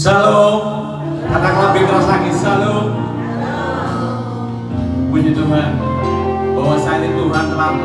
Shalom. Katakanlah lebih keras lagi, shalom. Puji Tuhan bahwa saat ini Tuhan telah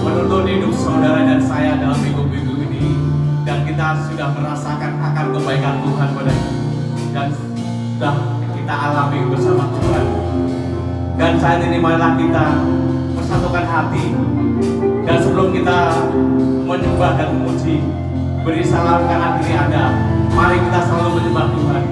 menuntun hidup saudara dan saya dalam minggu-minggu ini, dan kita sudah merasakan akan kebaikan Tuhan pada kita dan sudah kita alami bersama Tuhan. Dan saat ini marilah kita persatukan hati, dan sebelum kita menyembah dan memuji, beri salam kanan kiri Anda. Mari kita selalu menyembah Tuhan.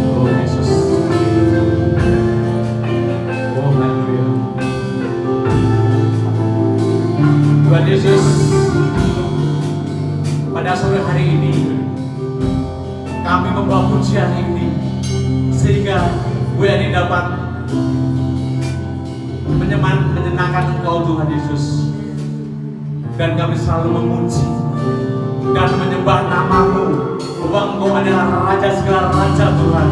Oh Yesus, oh haleluya. Tuhan Yesus, pada sore hari ini kami membawa pujian ini sehingga ini dapat menyenangkan Engkau Tuhan Yesus, dan kami selalu memuji dan menyembah nama-Mu bahwa Engkau adalah Raja segala Raja Tuhan.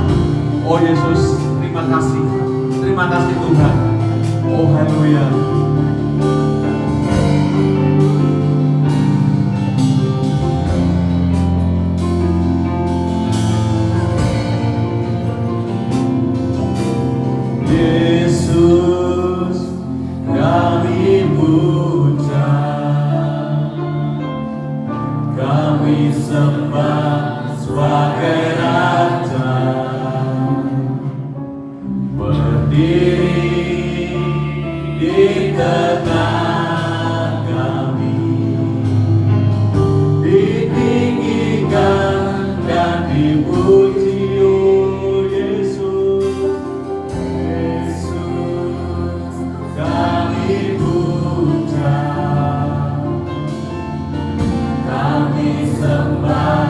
Oh Yesus, terima kasih Tuhan. Oh haleluya. Yesus, kami puja, kami sembah sebagai Raja, berdiri di tengah kami, ditinggikan dan dipuji. Kami sembah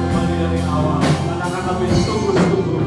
Kembali dari awal, katakan lebih sungguh-sungguh.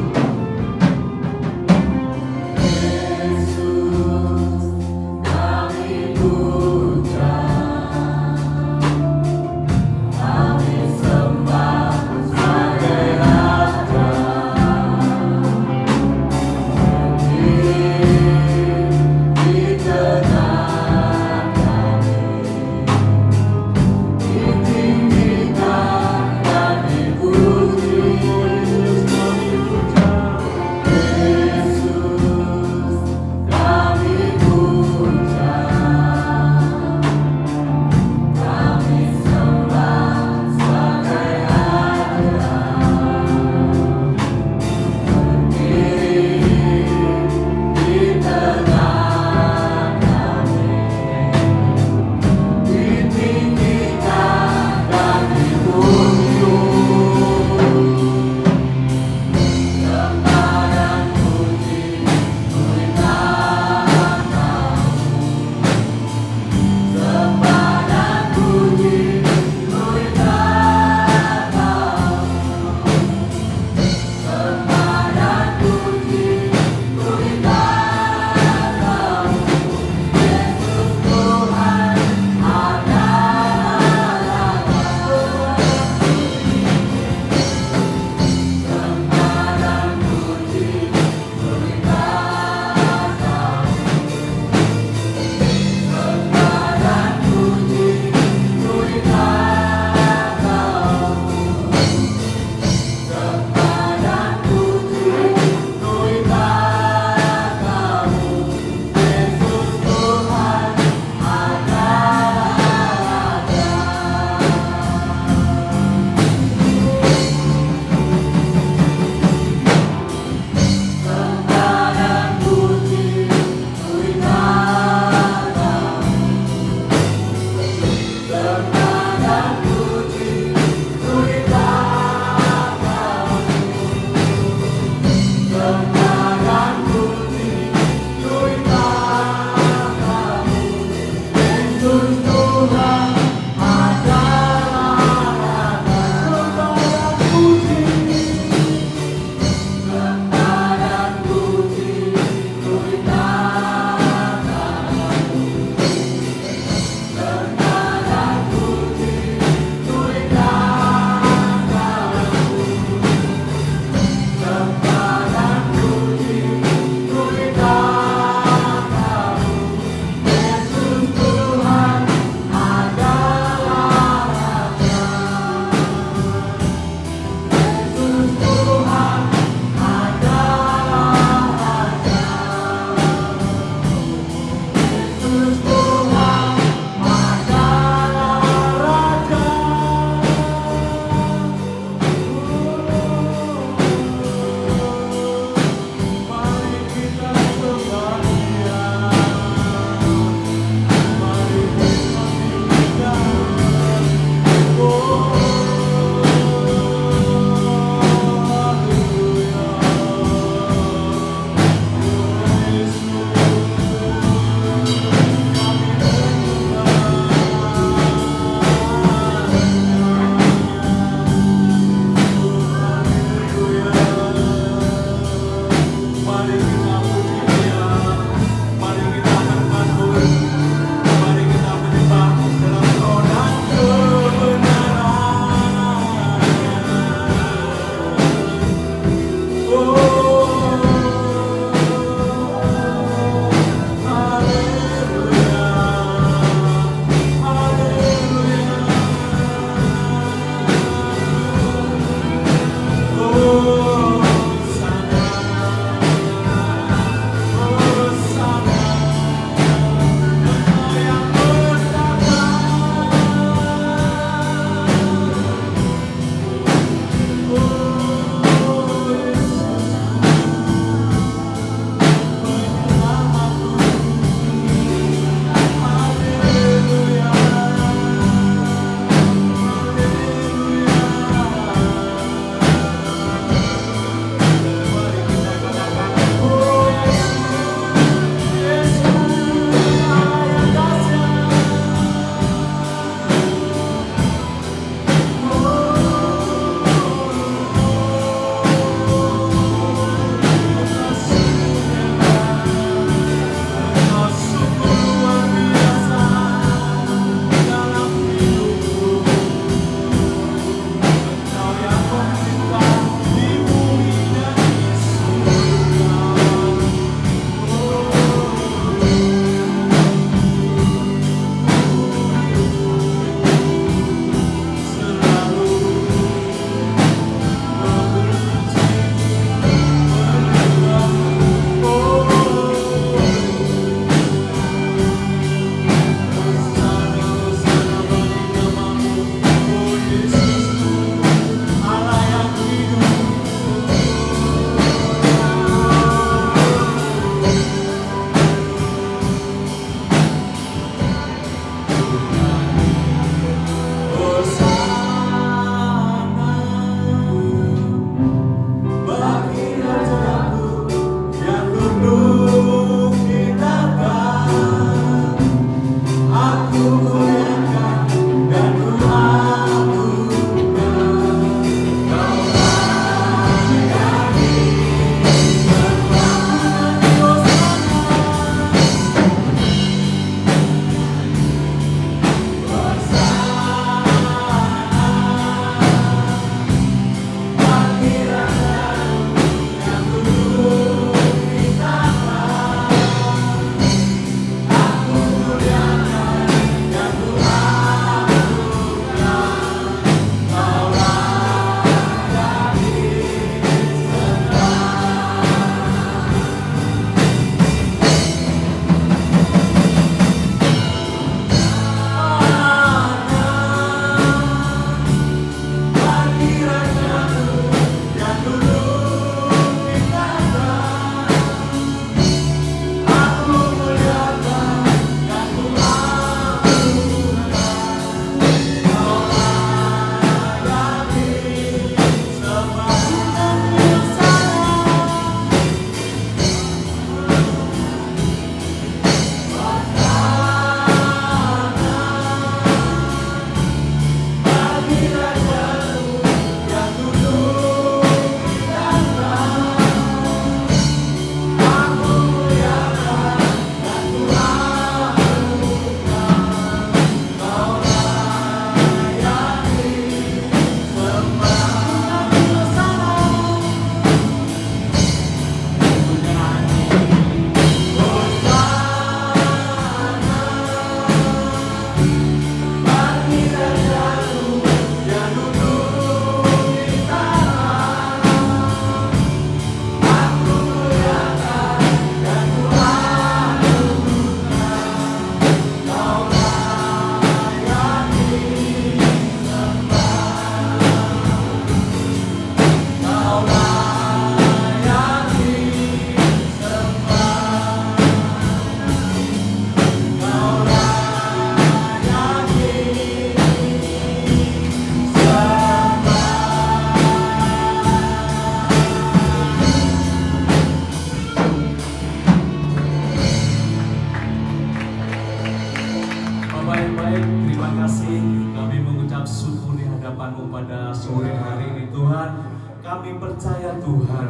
Kami percaya Tuhan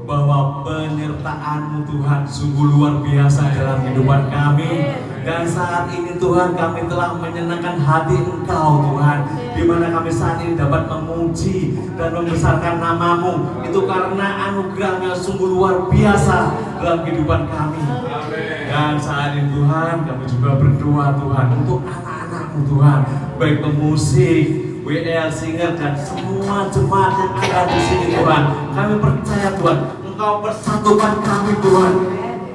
bahwa penyertaan-Mu Tuhan sungguh luar biasa dalam kehidupan kami. Dan saat ini Tuhan kami telah menyenangkan hati Engkau Tuhan, di mana kami saat ini dapat memuji dan membesarkan nama-Mu. Itu karena anugerah-Nya sungguh luar biasa dalam kehidupan kami. Dan saat ini Tuhan kami juga berdoa Tuhan untuk anak-anak-Mu Tuhan, baik pemusik, WL Singer dan semua jemaat yang ada di sini Tuhan. Kami percaya Tuhan, Engkau persatukan kami Tuhan,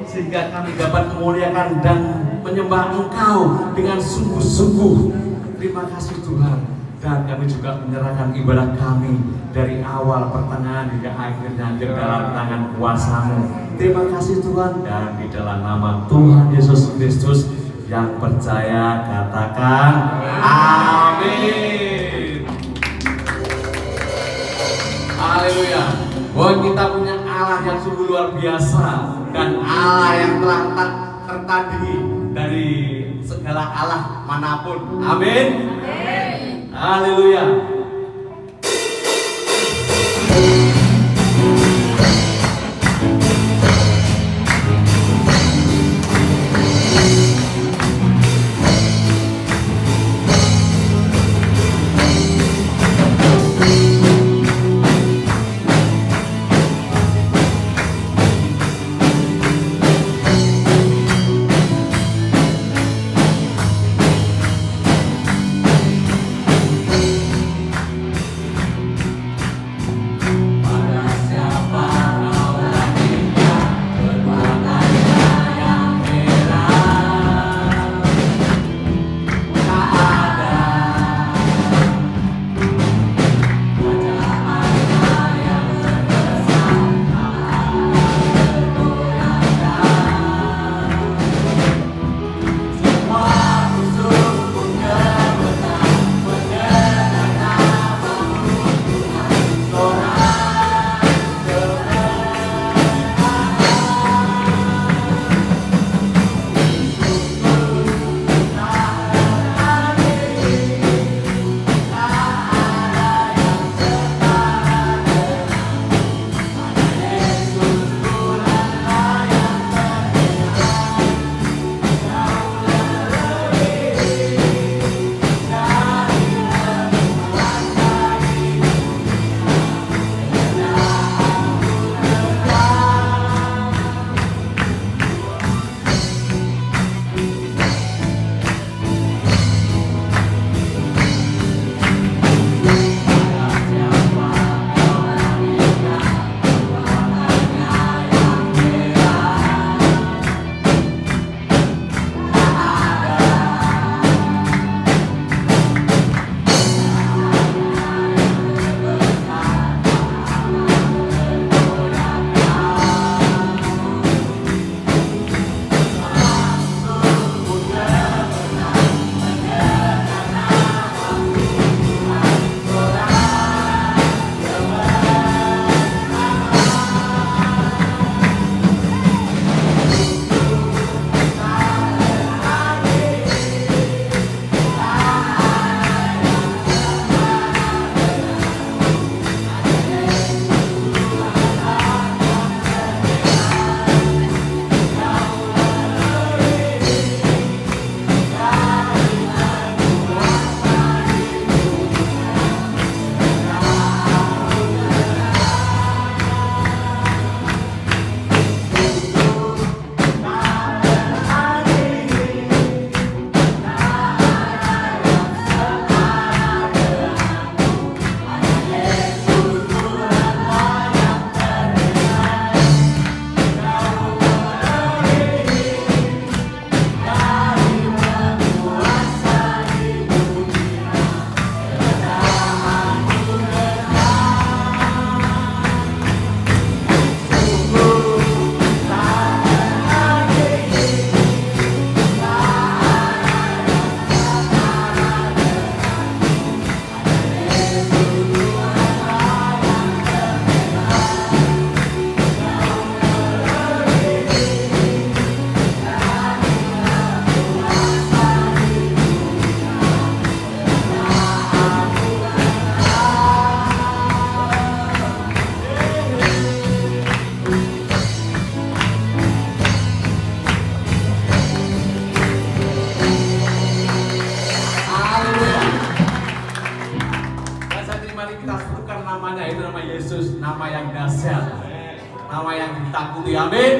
sehingga kami dapat memuliakan dan menyembah Engkau dengan sungguh-sungguh. Terima kasih Tuhan. Dan kami juga menyerahkan ibadah kami dari awal, pertengahan hingga akhirnya ke dalam tangan kuasa-Mu. Terima kasih Tuhan, dan di dalam nama Tuhan Yesus Kristus yang percaya katakan amin. Haleluya. Bahwa kita punya Allah yang sungguh luar biasa, dan Allah yang telah tertandingi dari segala Allah manapun. Amin. Haleluya. nama yang dahsyat, nama yang ditakuti. Amin.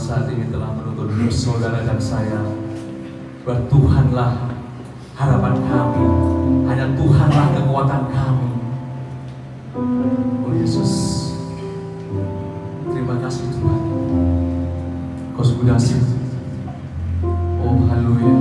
saat ini telah menuntun hidup saudara dan saya, bahwa Tuhanlah harapan kami, hanya Tuhanlah kekuatan kami. Oh Yesus, terima kasih Tuhan, Kau sudah dahsyat. Oh haleluya.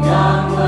Yang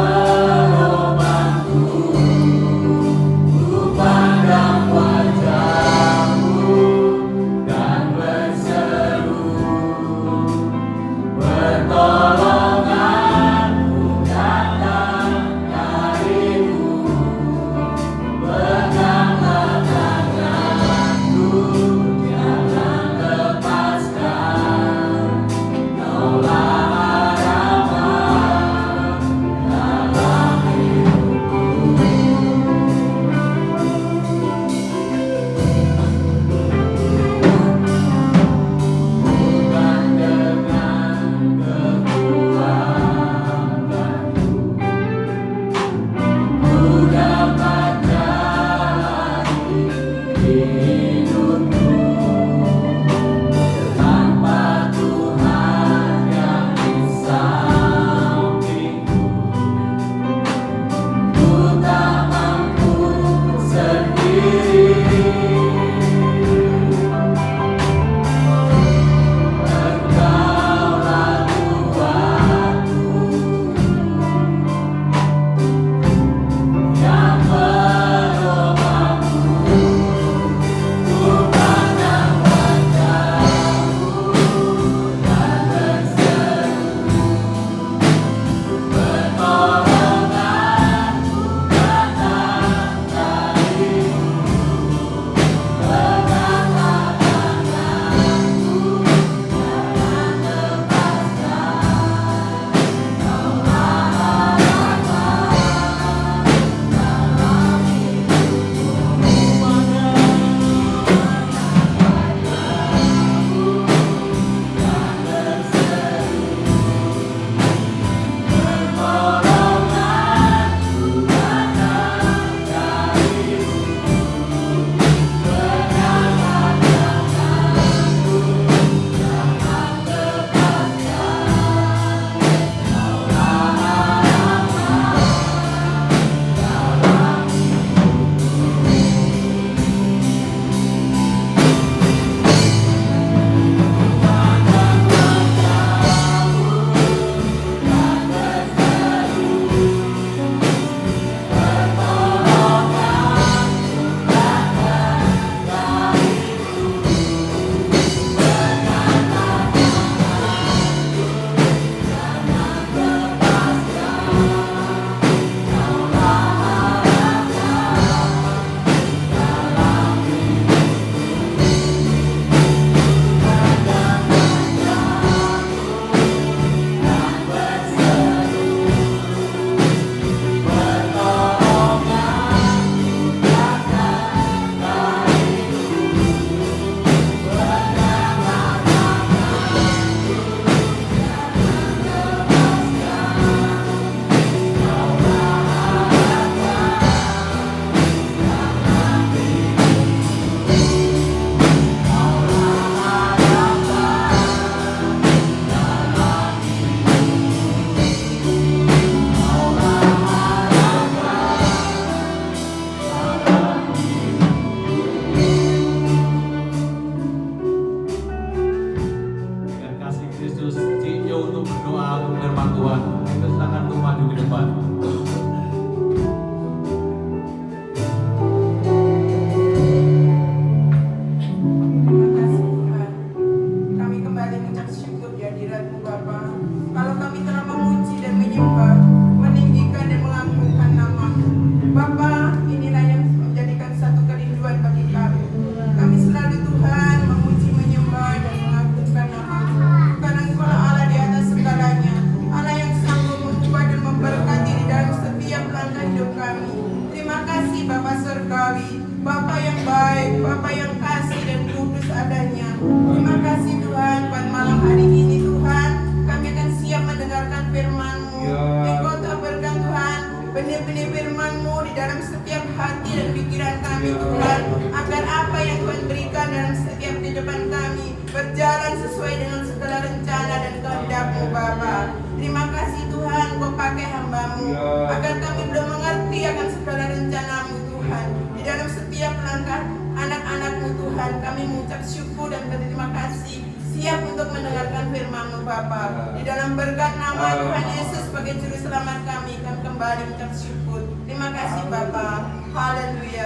Bapa yang kasih dan kudus adanya. Terima kasih Tuhan, pada malam hari ini Tuhan, kami akan siap mendengarkan firman-Mu. Engkau telah berikan Tuhan benih-benih firman-Mu di dalam setiap hati dan pikiran kami Tuhan, agar apa yang Tuhan berikan dalam setiap kehidupan kami berjalan sesuai dengan segala rencana dan kehendak-Mu Bapa. Terima kasih Tuhan, Kau pakai hamba-Mu agar kami belum mengerti akan segala rencana-Mu Tuhan. Di dalam setiap langkah anak-anak-Mu Tuhan, kami mengucap syukur dan berterima kasih, siap untuk mendengarkan firman-Mu Bapa. Di dalam berkat nama Tuhan Yesus sebagai juru selamat kami kembali mengucap syukur. Terima kasih Bapa. Haleluya.